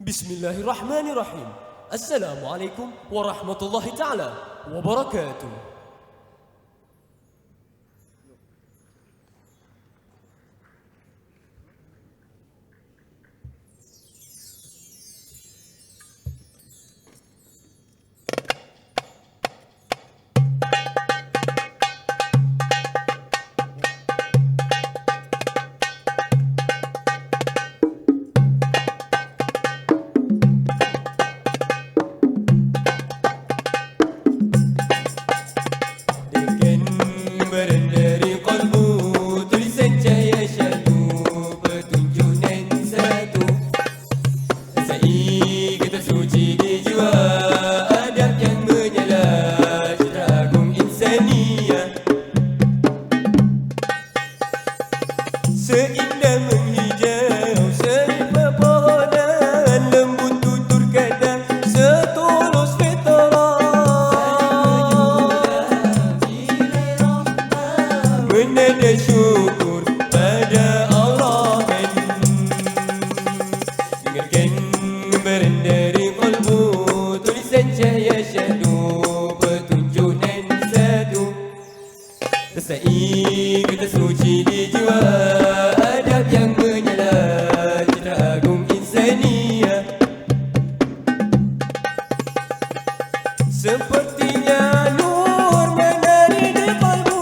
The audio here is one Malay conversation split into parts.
Bismillahirrahmanirrahim. Assalamualaikum warahmatullahi ta'ala wabarakatuh. Berendari qalbu tulisan cahaya syadu petunjuk nan satu Sai kita suci di jiwa adab yang menyala citra agung insaniah Seindah menghijau serba pohonan lembut tutur kata setulus veteran Menada syukur pada Allah dengarkan berendari qalbu tulisan cahaya syadu petunjuk nan satu Tersai kita suci di jiwa adab yang menyala citra agung insaniah Sepertinya nur menari di qalbu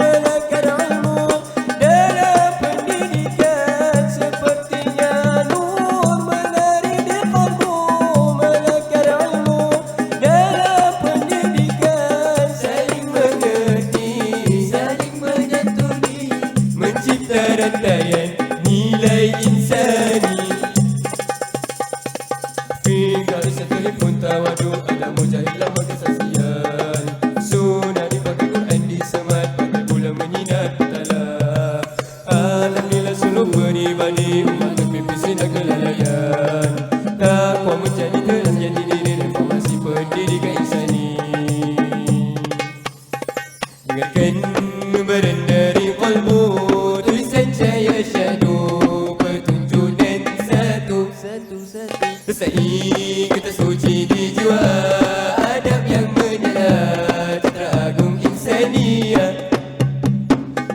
melekar ilmu dalam pendidikan Sepertinya nur menari di qalbu melekar ilmu dalam pendidikan Saling mengerti, saling menyantuni mencipta rantaian nilai insani Fikar setulih pun tawadu ada mujahilah kesaksian Sunnah dipakai Quran disemat pakai pula menyinar petala Alhamdulillah seluruh peribadi umat berpimpin sinar kelalaian Takwa menjadi teras jadi diri reformasi pendidikan insani Dengarkan berendari qalbu tulisan cahaya syadu petunjuk dan satu Tersai kita suci di jiwa adab yang menyala citra agung insaniah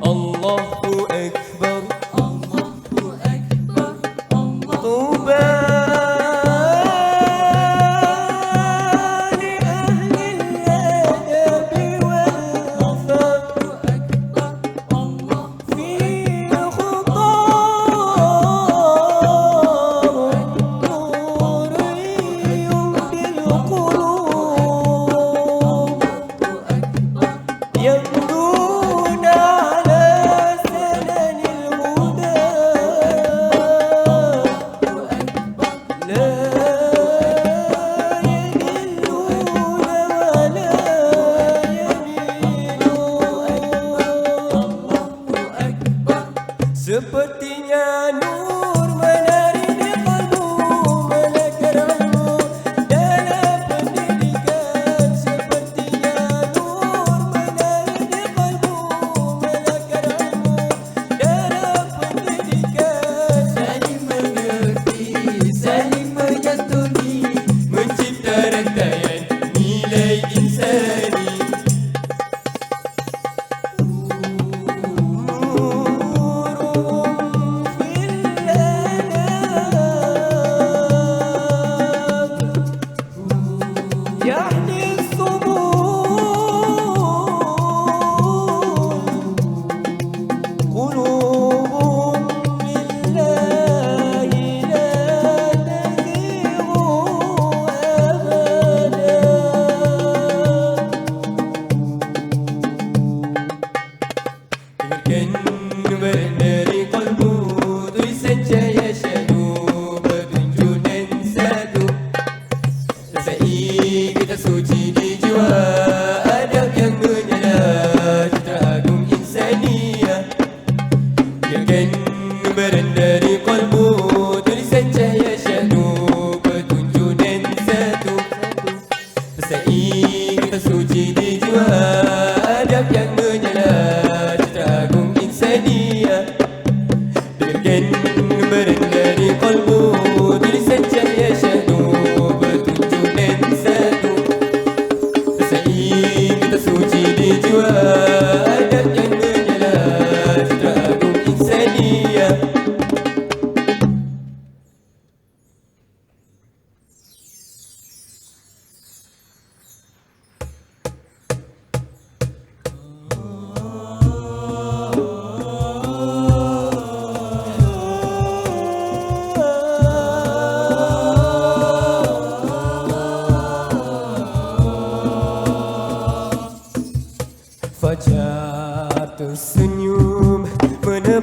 Allahu Akbar Allahu Akbar Tuba li ahli al-adabi wal wafaq fi khutar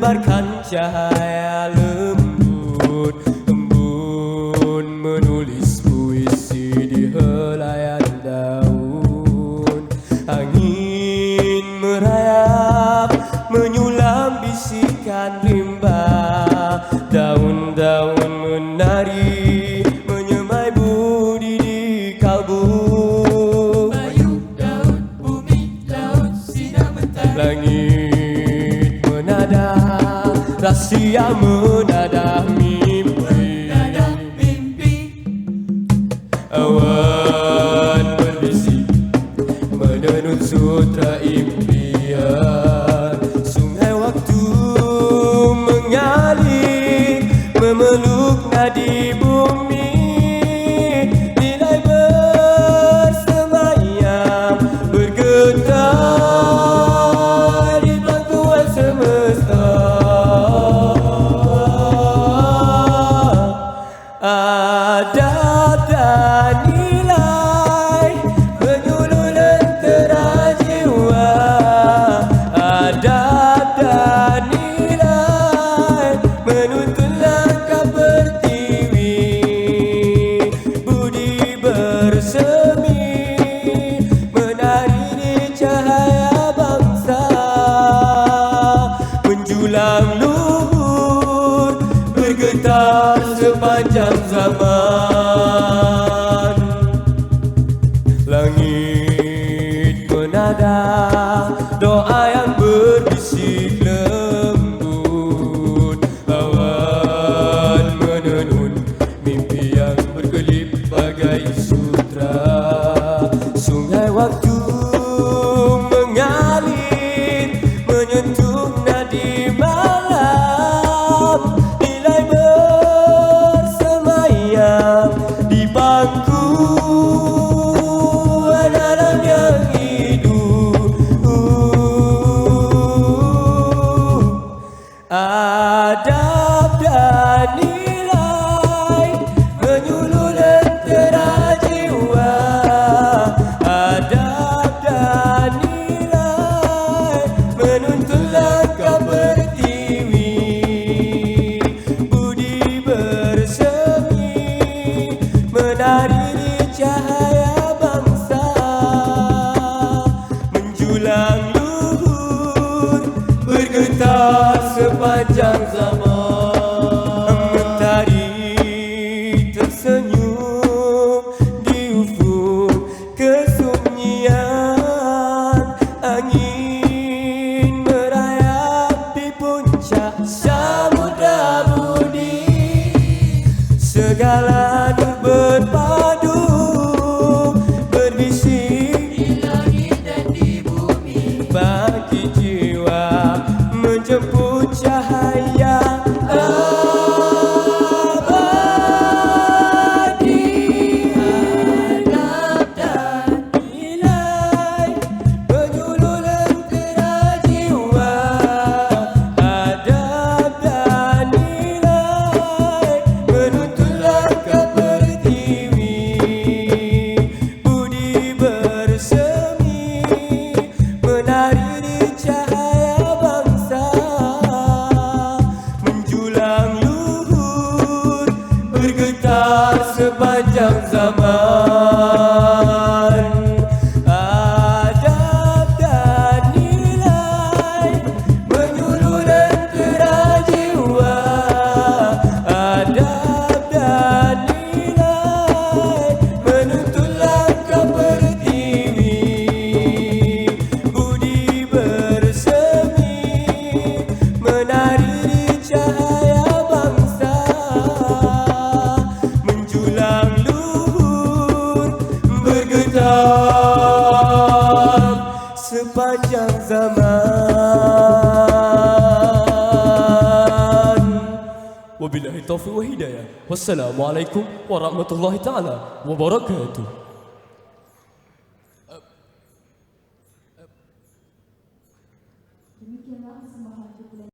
menebarkan cahaya lembut, embun menulis puisi di helaian daun. Angin merayap menyulam bisikan rimba, daun-daun menari menyemai budi di kalbu. Bayu, daun, bumi, laut, sinar mentari. Langit menada, rahsia menada mimpi. Menada mimpi. Awan berbisik menenun sutra impian. Sungai waktu mengalir memeluk nadi bumi. Nilai bersemayam bergetar di bangkuan semesta. Adab dan nilai menyuluh lentera jiwa. Adab dan nilai menuntun langkah pertiwi. Budi bersemi menari di cahaya bangsa, menjulang luhur bergetar sepanjang zaman. Langit menada doa yang berbisik lembut. Awan menenun mimpi yang berkelip bagai sutra. Sungai waktu mengalir menyentuh nadi malam. Nilai bersemayam di bangkuan alam yang hidup. Adab dan nilai menyuluh lentera jiwa. Adab dan nilai menuntun langkah pertiwi. Budi bersemi menari di cahaya bangsa, menjulang luhur bergetar sepanjang zaman. Mentari tersenyum di ufuk kesunyian. Angin merayap di puncak samudra budi. Segala nur berpadu berbisik Di langit dan di bumi. bagi jiwa menjemput cahaya abadi. Adab dan Nilai menyuluh lentera jiwa. Adab dan nilai menuntun langkah pertiwi. Budi bersemi menari di cahaya bangsa, menjulang luhur bergetar sepanjang zaman. Adab dan nilai menyuluh lentera jiwa. Adab dan nilai menuntun langkah pertiwi. Budi bersemi menari di cahaya bangsa, menjulang luhur bergetar sepanjang zaman. Wabillahi taufiq wa hidayah. Wassalamualaikum warahmatullahi taala wabarakatuh.